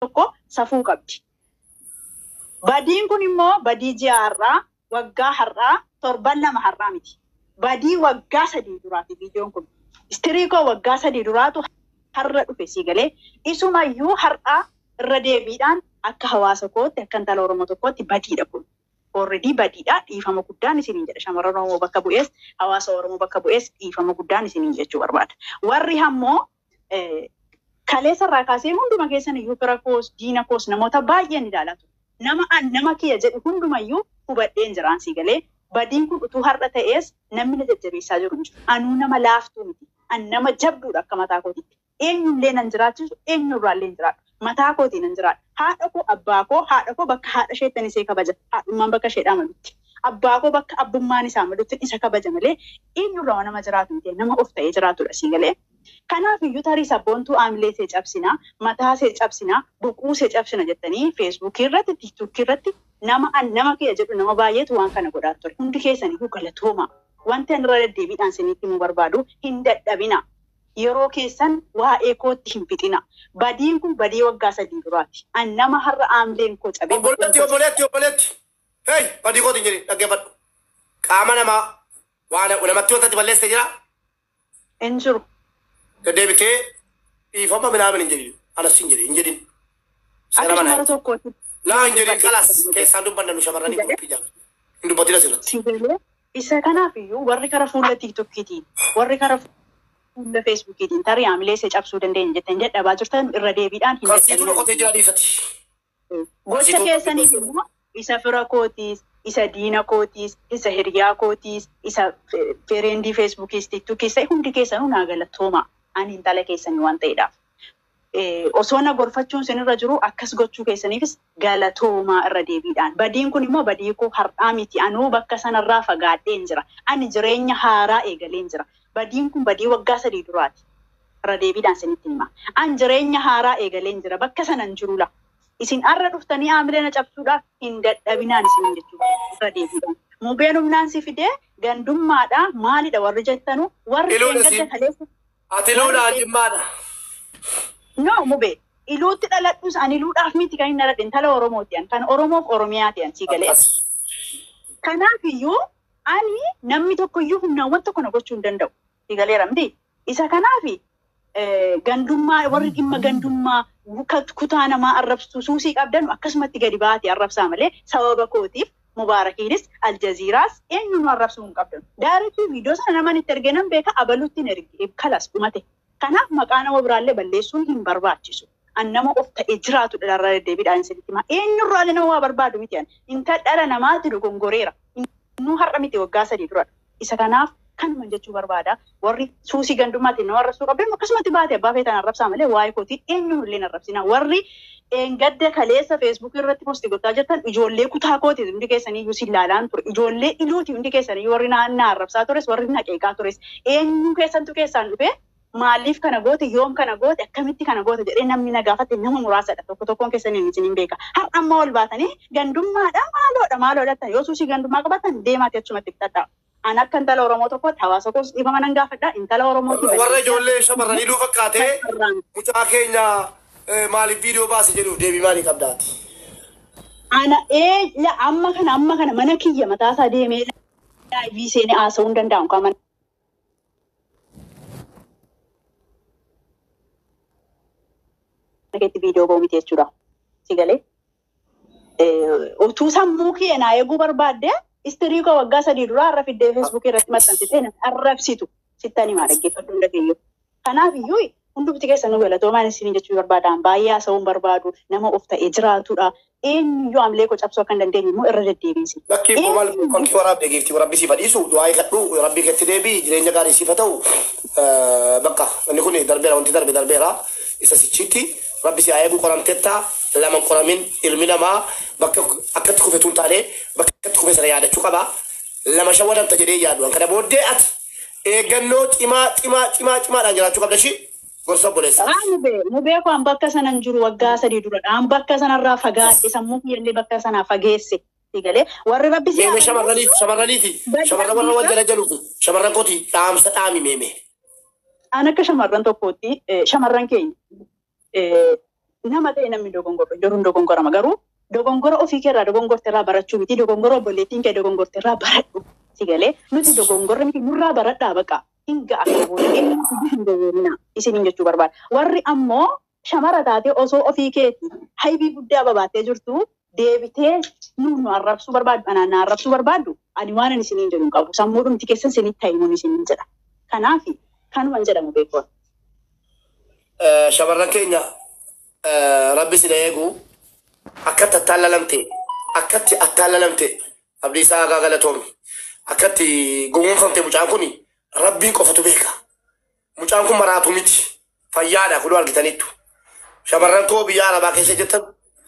tokko safuu qabdi. Badiin kun immoo badii ji'aarraa waggaa har'aa torban lama har'aa miti. Badii waggaa 3 duraati viidiyoon kun. Istiriikoo waggaa 3 duraatu har'a dhufe sii galee isumayyuu har'aa irra deebiidhaan akka hawaasa kootti akka intala Oromoo tokkootti badiidha kun. Already badiidha dhiifama guddaan isiniin jedha shamarran Oromoo bakka bu'ees hawaasa Oromoo bakka bu'ees dhiifama guddaan isiniin jechuu barbaada. Warri hammoo kaleessa irraa kaasee hunduma keessan iyyuu fira koos diina koos namoota baay'een ilaalatu. Nama kiyya jedhu hundumayyuu hubadheen jiraan sii galee badiin kun utuu har'a ta'ees namni na jajjabeessaa jiru hin jiru. Anuu nama laaftuu miti. An nama jabduudha akka mataa kootiitti. Eenyullee nan jiraachisu eenyurraallee hin jiraadhu. Mataa kootii nan jiraadha. Haadha koo abbaa koo haadha koo bakka haadha isheetti isee kabaja. Haadhummaan bakka isheedhaa malutti. Abbaa koo bakka abbummaan isaa malutti isa kabaja malee eenyurraa nama jiraatu miti nama of ta'ee jiraatudha sii galee. Kanaaf iyyuu tarii sabboontuu aamilee see cabsinaa, mataa see cabsinaa, boquu see cabsina jettanii feesbuukii irratti, tiiktookii irratti nama kiyya jedhu nama baay'eetu waan kana godhaa ture. Hundi keessaniyyuu galatooma. Wanti ani irra deddeebiidhaan isinitti himuu barbaadu hin dadhabina. Yeroo keessan waa'ee kootti hin fixina. Badiin kun badii waggaa 3 duraati. An nama har'a aamileen koo cabee. Obboleetti. Hey, badii kooti hin jedhin dhaggeeffadhu. Qaama namaa waan namatti wantatti balleessee jira. Hin jiru. Deddeebitee dhiifama midhaan hin jedhin. Anas hin jedhin. Akka shamara tokkooti. Laa hin jedhin kalas keessaan dubbanna nu shamarranii qophii jaalatu. Hin dubbatin asirratti. Isa kanaaf iyyuu warri kara fuula tiiktookkiitiin warri kara fuula feesbuukiitiin tarii aamilee see cabsuu dandeenya jettanii dadhabaa jirtan irra deebiidhaan hin dadhabina. Gocha keessaniif immoo isa fira kootiis, isa diina kootiis, isa hiriyaa kootiis, isa fereendii feesbuukiis, tiiktookkiis ta'e hundi keessanuu naa galatooma. Ani intala keessanii waan ta'eedhaaf. Osoo na gorfachuun sinirra jiru akkas gochuu keessaniifis galatoomaa irra deebiidhaan. Badiin kun immoo badii koo har'aa miti. Anuu bakka sanarraa fagaadheen jira. Ani jireenya haaraa eegaleen jira. Badiin kun badii waggaa 3 duraati. Irra deebiidhaan sinitti hima. An jireenya haaraa eegaleen jira. Bakka sanan jirula. Isin har'a dhuftanii aamilee na cabsuudhaaf hin dadhabinaan isin jechuudha. Irra deebiidhaan. Mubeen humnaan si fidee gandummaadhaa maalidha warri jettanu warri gadda kaleessa. Ati luudhaan jimmaadha. No, mubee. Iluutti dhaladhus ani iluudhaaf miti kan hin dhaladhe intala Oromooti. Kan Oromoof Oromiyaati sii galee. Kanaaf iyyuu ani namni tokkoyyuu humnaawwan tokko na gochuu hin danda'u. Sii galeera miti. Isa kanaaf gandummaa warri dhimma gandummaa kutaa namaa arrabstuu suusii qabdan akkasumatti gadi baatee arrabsaa malee sababa kootiif Mubaarakiinis Aljaziiraas eenyuun arrabsuu hin qabdan. Daareetti viidiyoo sana namaan itti ergee nan beeka abaluutti hin erge kalas dhumate. Kanaaf maqaa nama biraallee balleessuun hin barbaachisu. An nama of ta'ee jiraatu dhalarraa deddeebiidhaan isinitti hima. Eenyurraallee nama waa barbaadu miti an. Inta dhala namaatti dogongoreera. Innuu har'a miti waggaa 3 dura. Isa kanaaf kanuma jechuu barbaada. Warri suusii gandummaatiin nama arrabsuu qabdan akkasumatti baatee abbaa feetaan arrabsaa malee waa'ee kootiin eenyuullee hin arrabsina. Warri gadda kaleessa feesbuukii irratti poostii gochaa jirtan ijoollee kutaa kootii hundi keessanii iyyuu si ilaalaan ture. Ijoollee iluuti hundi keessanii warri naannaa arrabsaa tures warri naqeeqaa tures. Eenyu keessantu keessaan dhufee maaliif kana goote yoom kana goote akkamitti kana goote jedhee namni na gaafate nama muraasadha tokkoon keessanii isin beeka. Har'a amma ol baatanii gandummaadha maaloodha yoo suusii gandummaa qabatan deemaati achumatti fixadha. An akka intala Oromoo tokkotti hawaasa koos dhiifama nan gaafadha intala Oromooti. Warra ijoollee shamarranii dhuu fakkaatee mucaa keenya maaliif viidiyoo baase jedhuuf deebii maalii qabdaati? Ana amma kana mana kiyya mataasaa deemee laayivii seenee haasa'uu hin danda'amu kan keetti viidiyoo boomite jechuudha. Si galee. Utuu sammuu kiyya naa eeguu barbaadde istiriikoo waggaa 3 duraa har'a fiddee feesbuukii irratti maxxansitee arrabsitu sittanii maa dhaggeeffadhu hunda keeyyuu. Kanaaf iyyuu hundumti keessa nu galatoomaan isin jechuu barbaadaan baay'ee haasa'uun barbaadu nama of ta'ee jiraatudha. Eenyuyyuu aamilee koo cabsuu akka hin dandeenye immoo irra deddeebiinsi. Lakkii koo maal konkii waraabdee geefti warabbii siif dhiisu du'aa kadhu rabbii keetti deebii jireenya gaarii siif ta'u bakka inni kun darbeera wanti darbeera isa sichitti rabbi si eegu qoramtetta lama qoramin ilmi namaa bakka akkatti kufetuun taane bakka akkatti kufe sana yaadachuu qaba. Lama shawadamta jedhee yaadu kana booddee ati eeggannoo cimaadhaan jiraachuu qabda shi. Gorsa boleessa. Mubee ko an bakka sanan jiru waggaa 3 dura. An bakka sanarraa fagaadhe sammuu kiyyallee bakka sanaa fageesse. Sigalee warri rabbi si shamarraniiti. Shamarran warra wal jala jaluufi. Shamarran kooti dhaamsa dhaami meeme. An akka shamarran tokkootti shamarran keenya nama ta'e namni dogongora jiruun dogongora magaru dogongora ofii keerraa dogongorteerraa barachuu miti dogongora obboleettiin kee dogongorteerraa baradhu si galee nuti dogongorra miti nurraa baradhaa baqa hinga akka boodee isin jechuu barbaada warri ammoo shamara taatee osoo ofii keetii haybii guddaa babaattee jirtu deebitee nu arrabsuu barbaadu anaan arrabsuu barbaadu ani waan isiniin jedhu qabu sammuudhumti keessan isinitti ta'imuun isiniin jedha kanaaf kanuman jedhamu beekuun. Shamarran keenya rabbi si eegu akkatti attaallalamte abdii isaa galatoomne akkatti gowwoomfamte mucaan kun rabbiin qofatu beeka. Mucaan kun maraatu miti fayyaadha kun argitaniittu. Shamarran koo biyya arabaa keessa jettan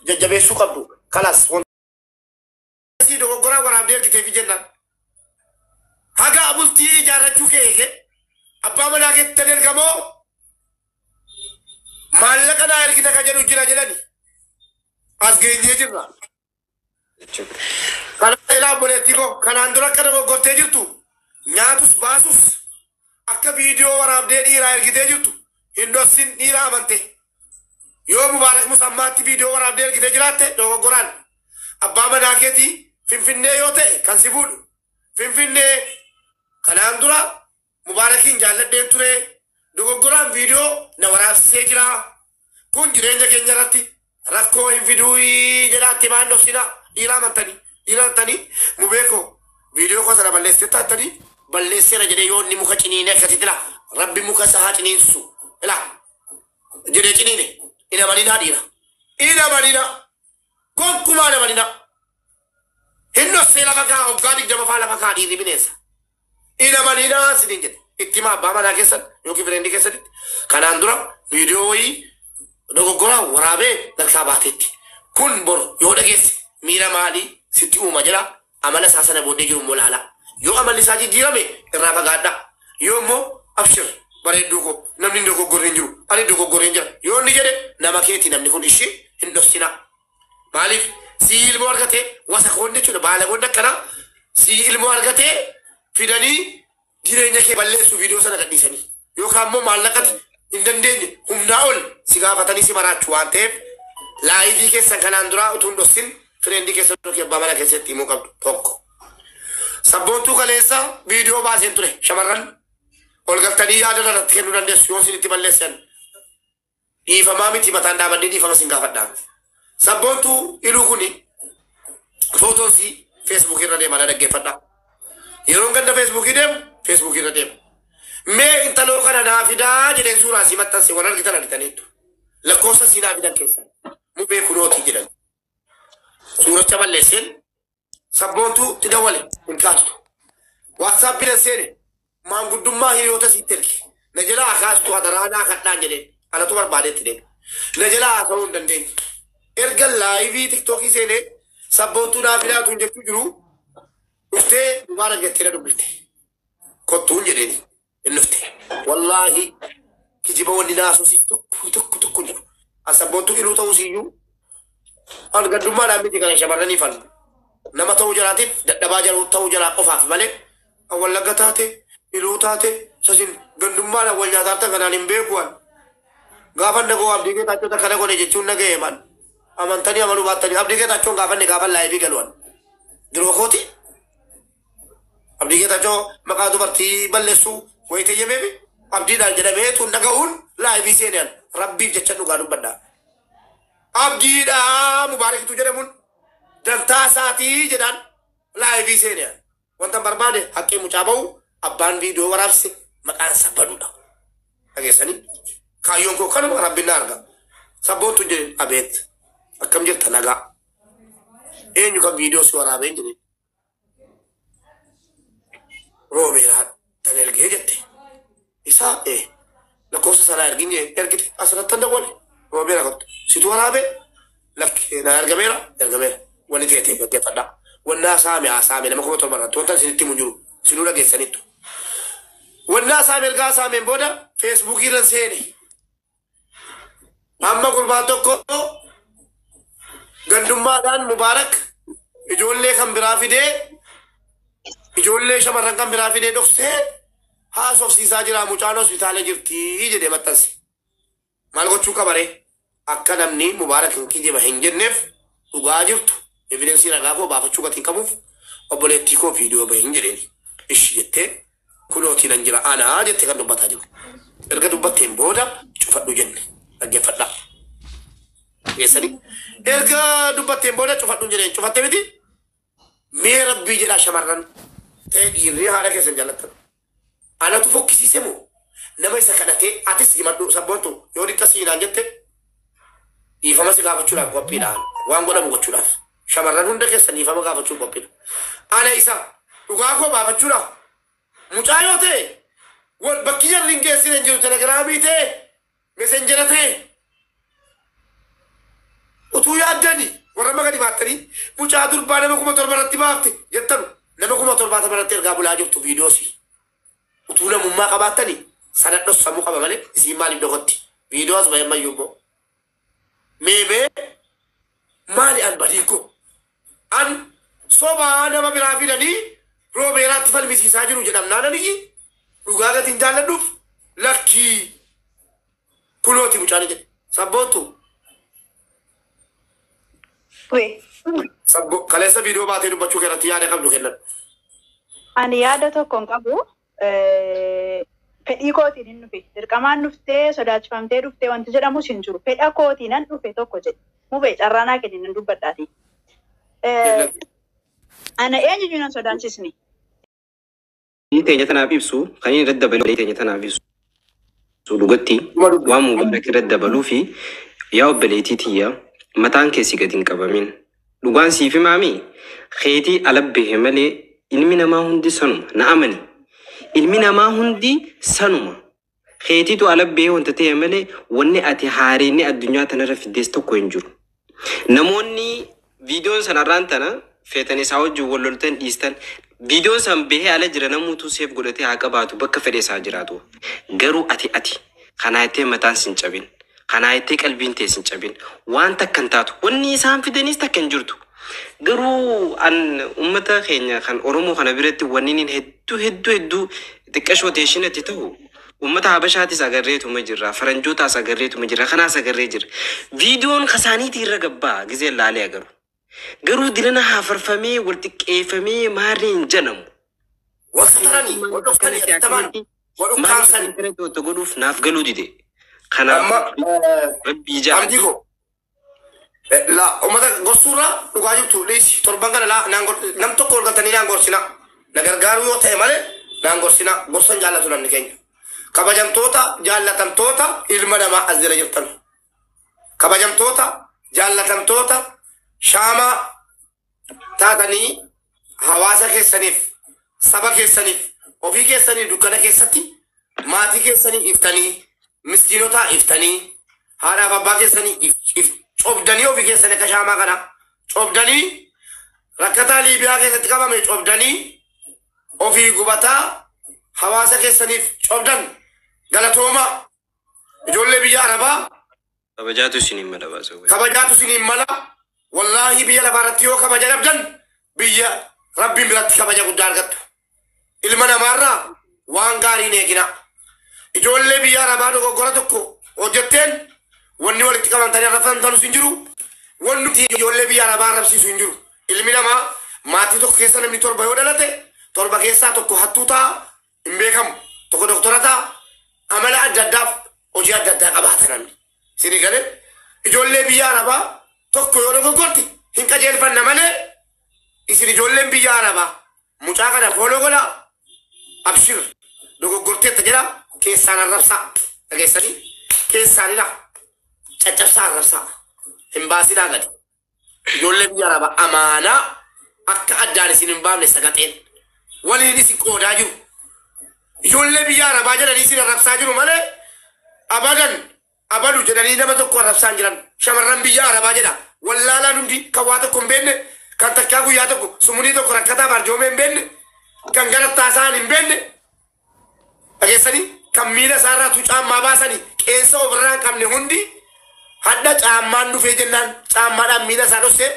jajjabeessuu qabdu. Kalas wanti dogoggoraa waraabdee argiteefi jennaan. Haga bultii ijaarrachuu kee eege abbaa manaa keettan ergamoo maallaqa naa ergita ka jedhu jira jedhani as geenyee jirra. Kana ilaa boleetti koo kanaan dura akka dogoggortee jirtu nyaatus baasus akka viidiyoo waraabdee dhiiraa ergitee jirtu hin dhossin dhiiraa amante. Yoo Mubaarak Musammaatti viidiyoo waraabdee ergitee jiraatte dogoggoraan abbaa manaa keetii Finfinnee yoo ta'e kan si fuudhu Finfinnee kanaan dura Mubaarakiin jaalladheen ture dogoggoraan viidiyoo na waraabsisee jira kun jireenya keenya irratti rakkoo hin fiduu jedhaatti maan dhofsina dhiiraa amantanii mubeekoo viidiyoo koo sana balleessite taatanii balleesseera jedhee yoo inni muka ciniine akkasitti la rabbi muka isaa ciniinsu ila jedhee ciniine ina manina dhiira gonkumaa ina manina hinno seela fakaa hoggaaniif jama faa lafa kaa dhiirri bineensa ina manina sinin jedhe itti maa abbaa manaa keessan yookiin fireendii keessanitti kanaan dura viidiyoo wayii dogoggoraa waraabee dalkaa baateetti kun bor yoo dhageesse miira maalii sitti uuma jira amala isaa sana booddee jiru immoo laala yoo amalli isaa jijjiirame irraa fagaadha yoo immoo abshir bareedduu koo namni dogoggoreen jiru ani dogoggoreen jira yoo inni jedhe nama keeti namni kun ishee hin dhofsina maaliif si ilmoo argatee wasa koonni jechuudha baala koonni akkana si ilmoo argatee fidanii jireenya kee balleessuu viidiyoo sana gadhiisanii yookaan immoo maallaqati hin dandeenye humnaa ol si gaafatanii si maraachuu waan ta'eef laayivii keessan kanaan duraa utuu hin dhossin fireendii keessan yookiin abbaa manaa keessatti himuu qabdu tokko. Sabboontuu kaleessa viidiyoo baaseen ture shamarran ol galtanii yaada irratti kennuu dandeessu yoo isinitti balleessan dhiifamaa miti mataan dhaabannee dhiifama sin gaafadhaan. Sabboontuu iluu kuni footoosii feesbuukii irra deemaa dhaggeeffadha. Yeroo ganda feesbuukii deemu feesbuukii irra deemu. Mee intaloo kana naa fidaa jedheen suuraa si maxxanse wal argitan argitaniittu. Lakkoofsa si naa fidan keessan mubee kunootii jedhan. Suuracha balleesseen sabboontuu itti dawwale hin kaastu. Waatsaappiin seene maanguddummaa hiriyoota sitti erge. Na jalaa kaastu hadaraanaa kadhaan jedheen anatu barbaadeetti deemu. Na jalaa haasa'uu hin dandeenye. Erga laayivii tiktookii seenee sabboontuu naa fidaatuun jechuu jiru dhuftee dubaara jettee dubbifte. Kottuun jedheeni hin dhufte. Wallaahi kijiba wanni naasuu tokko jiru. Sabboontuu iluu ta'uu siyyuu argaddummaadhaan miti kana shamarranii falmu. Nama ta'uu jiraatiif dadhabaa ta'uu jiraa qofaaf malee wallagga taate iluu taate sasin gandummaadhaan wal nyaataarta kanaan hin beekuwan. Gaafa nagoo abdii keetaachota kana godhe jechuun nagahee man. Amantanii amanuu baattanii abdii keetaachoon gaafa laayivii galuwan. Dirookooti. Abdii keetaachoo maqaa dubartii balleessuu wayitee jemeefi abdiidhaan jedhamee tun naga'uun laayivii seenaan rabbiif jecha dhugaa dubbadhaa. Abdiidhaa Mubaarakitu jedhamuun dantaa isaatii jedhaan laayivii seenaan. Wanta barbaade haqqee mucaa ba'u abbaan viidiyoo waraabse maqaan isaa baduudha. Dhageessanii kaayyoon koo kanuma rabbiin na arga. Sabboontu jedheen abeet akkam jirta nagaa. Eenyu kan viidiyoo si waraabeen jedheen. Roobeeraa tan ergee jette. Isaa lakkoofsa sanaa ergite asirratti dawwale. Roobeeraa kottu situ waraabee lakki na ergameera. Wani teetee gaggeeffadhaa. Wannaa saame nama kuma torba irratti wanta isinitti mun jiru sinuu dhageessanittu. Wannaa saame ergaa saameen booda feesbuukii irra seene. Amma gurbaan tokko gandummaadhaan Mubaarak ijoollee kan biraa fidee ijoollee shamarran kan biraa fidee dhoksee haasofsiisaa jira mucaan hospitaala jirti jedhee maxxanse. Maal gochuu qabaree? akka namni mubaarak hin kijiba hin jenneef dhugaa jirtu evidensii ragaa koo baafachuu gatii qabuuf obboleettii koo viidiyoo bahin jedheeni ishi jettee kunootiin an jira anaa jettee kan dubbataa jiru erga dubbatteen booda cufadhu jenne dhaggeeffadhaa geessanii erga dubbatteen booda cufadhu jedheen cufatte miti mee rabbii jedhaa shamarran ta'e dhiirri haadha keessan jaallattan anatu fokkisiise moo nama isa kadhatee atis himadhu sabboontu yoo dhiqqa siinaan jette dhiifama si gaafachuudhaaf qophiidhaan waan godhamu gochuudhaaf shamarran hunda keessan dhiifama gaafachuu qophiidha ana isa dhugaa koo baafachuudhaaf mucaa yoo ta'e bakki jarri hin geessine hin jiru telegiraamii ta'e mesenjera ta'e utuu yaaddani warra magadi baattanii mucaa durbaa nama 1700 irratti baafte jettanu nama 1700 irratti ergaa bulaa jirtu viidiyoosii utuu namummaa qabaattanii sana dhossamuu qaba malee isiin maaliif dhokotti viidiyoos bayammayyuu immoo meebee maali an badiiko an sobaa nama biraa fidanii roobeeraatti falmisiisaa jiru jedhamnaananii dhugaa gatiin jaalladhuuf lakkii kunooti mucaani jedhe sabboontu kaleessa viidiyoo baatee dubbachuu keessatti yaada qabdu kennan. Ani yaada tokko hin qabu. Fedhii kootiin hin dhufe. Dirqamaan dhuftee sodaachifamtee dhuftee wanti jedhamus hin jiru. Fedha kootiin an dhufe tokko jedhe. Mubee carraanaa kennin hin dubbadhaati. Ana eenyu nan sodaachisni. Teenya tanaaf ibsu kan inni irratti dabalu teenya tanaaf ibsu dhugatti waan mubaarak irratti dabaluu fi yaa obboleettii tiyya mataan keessi gadi hin qabamin dhugaan siif himaami keetii alabbee malee ilmi namaa hundi sanuma na amani ilmi namaa hundi sanuma keetiitu alabbee wanta ta'e malee wanni ati haariinni addunyaa tanarra fiddees tokko hin jiru namoonni viidiyoon sanarraan tana feetanii isaa wajjin wal loltan dhiistan viidiyoon san bahee ala jira namuutu seef godhatee haa qabaatu bakka fedhe isaa jiraatu garuu ati kanaa ittee mataan sin cabin kanaa ittee qalbiin tee sin cabin waan takkan taatu wanni isaan fidaniis takka hin jirtu garuu an ummata keenya kan oromoo kana biratti wanniin hedduu xiqqashoo teeshinatti ta'u ummata habashaatis agarreetuma jirra faranjootaas agarreetuma jirra kanaas agarree jira viidiyoon kasaaniitii irra gabbaa gizee laalee agaru garuu dilana hafarfamee wal xiqqeeffamee maarreen janamu wastaranii wadhoftanii attamaan wadhoftaamsanii maarreen godhuuf naaf galuu dide kanaaf rabbii jaamjiko la ummata gosuurra dhugaa jirtu dhiisi torban kana la nam tokko olgatanii naan gorsina na gargaaruu yoo ta'e malee naan gorsina gorsan jaallatu namni keenya kabajamtoota jaallatamtoota ilma namaa as jira jirtan kabajamtoota jaallatamtoota shaamaa taatanii hawaasa keessaniif saba keessaniif ofii keessanii dukkana keessatti maatii keessanii iftanii miskiinotaa iftanii haadhaaf abbaa keessanii cobdanii ofii keessanii akka shaamaa kana cobdanii rakkataa Liibiyaa keessatti qabame cobdanii ofii gubataa hawaasa keessaniif cobdan galatooma ijoollee biyya Arabaa kabajaatu isiniin mala baasuu kabajaatu isiniin mala والله بيا لبارتي هو كبجة نبدن بيا ربي مرات كبجة قدار قط المنا مرة وانغاري نيجنا يقول لي بيا ربادو قرطكو وجتين ونقول تكلم تاني رفضان تانو سنجرو ونتي يقول لي بيا ربار ربسي سنجرو المنا ما تيتو كيسا نمني تور بيودا لته تور بكيسا تكو حتوتا إمبيكم تكو دكتورتا عملا جداف وجيا جدا أبعتنا سيني كده يقول لي بيا ربا tokko yoo dogoggorti hin qajeelfanna malee isin ijoolleen biyya Arabaa mucaa kana fooloo godha abshir dogoggorteetta jedha keessaan arrabsaa dhageessanii keessaanidha caccabsaa arrabsaa hin baasinaa gadi ijoollee biyya Arabaa amaanaa akka addaan isin hin baafne sagaxeen waliin isin qoodaa jiru ijoollee biyya Arabaa jedhanii isin arrabsaa jiru malee abadan abadu jedhanii nama tokko arrabsaan jiran shamarran biyya Arabaa jedha wallaalaa hundi kan waa tokko hin beekne kan takkaa guyyaa tokko sumunii tokko rakkataa barjoomee hin beekne kan garattaa isaan hin beekne dhageessanii kan miila isaarraa caammaa baasanii qeensa ofirraa hin qabne hundi hadda caammaan dhufee jennaan caammaadhaan miila isaa dhossee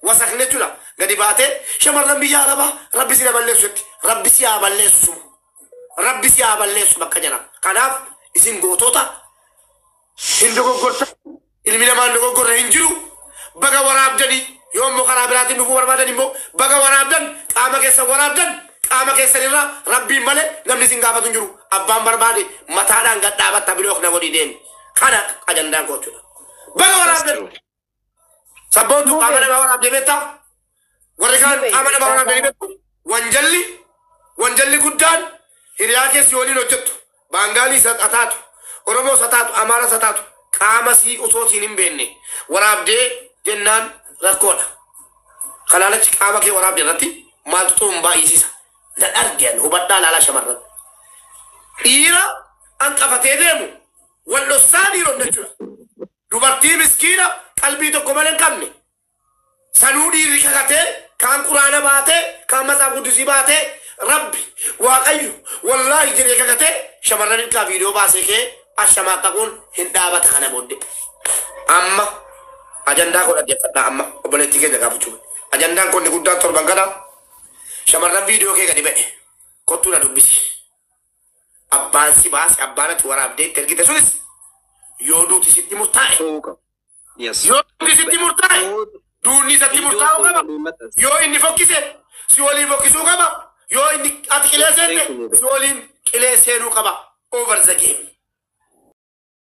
wasakne jechuudha gadi baatee shamarran biyya Arabaa rabbi si balleessutti rabbi si haa balleessu rabbi si haa balleessu bakka jira kanaaf isin gootota hin dogoggortan ilmi namaa dogoggorra hin jiru baga waraabdanii yoommoo karaa biraatiin dhufuu barbaadan immoo baga waraabdan qaama keessan waraabdan qaama keessanirraa rabbiin malee namni isin gaafatu hin jiru abbaan barbaade mataadhaan gad dhaabatta bilook na godhii deemi kana ajandaan koochuudha baga waraabdan sabbootu qaama namaa waraabdee beektaa warri kaan qaama namaa waraabdanii beektu wanjalli guddaan hiriyaa keessi waliin hojjettu baangaalii sataatu oromoo sataatu amaara sataatu qaama sii osoo siin hin beekne waraabdee jennaan rakkoodha kanaalachi qaama kee waraabde irratti maaltu xuun baay'isiisa nan argeen hubadhaa laalaa shamarran dhiira hanqafatee deemu wal dhossaa dhiiroon jechuudha dubartii miskiina qalbii tokko malee hin qabne sanuu dhiirri kakatee kaan quraana baatee kaan matsaaf guddisii baatee rabbi waaqayyo wallaahi jedhee kakatee shamarran ilkaa viidiyoo baasee kee ashamaa qabuun hin dhaabata kana booddee amma ajandaa koo dhaggeeffadhaa amma obboleettii keenya gaafachuu ajandaan konni guddaan torban kana shamarran viidiyoo kee gadi ba'e kottuu na dubbisi abbaan si baase abbaan ati waraabdee itti ergite sunis yoo duuti sitti murtaa'e yoo duuti sitti murtaa'e duunni isatti murtaa'uu qaba yoo inni fokkise si waliin fokkisuu qaba yoo inni ati qilee seente si waliin qilee seenuu qaba over the game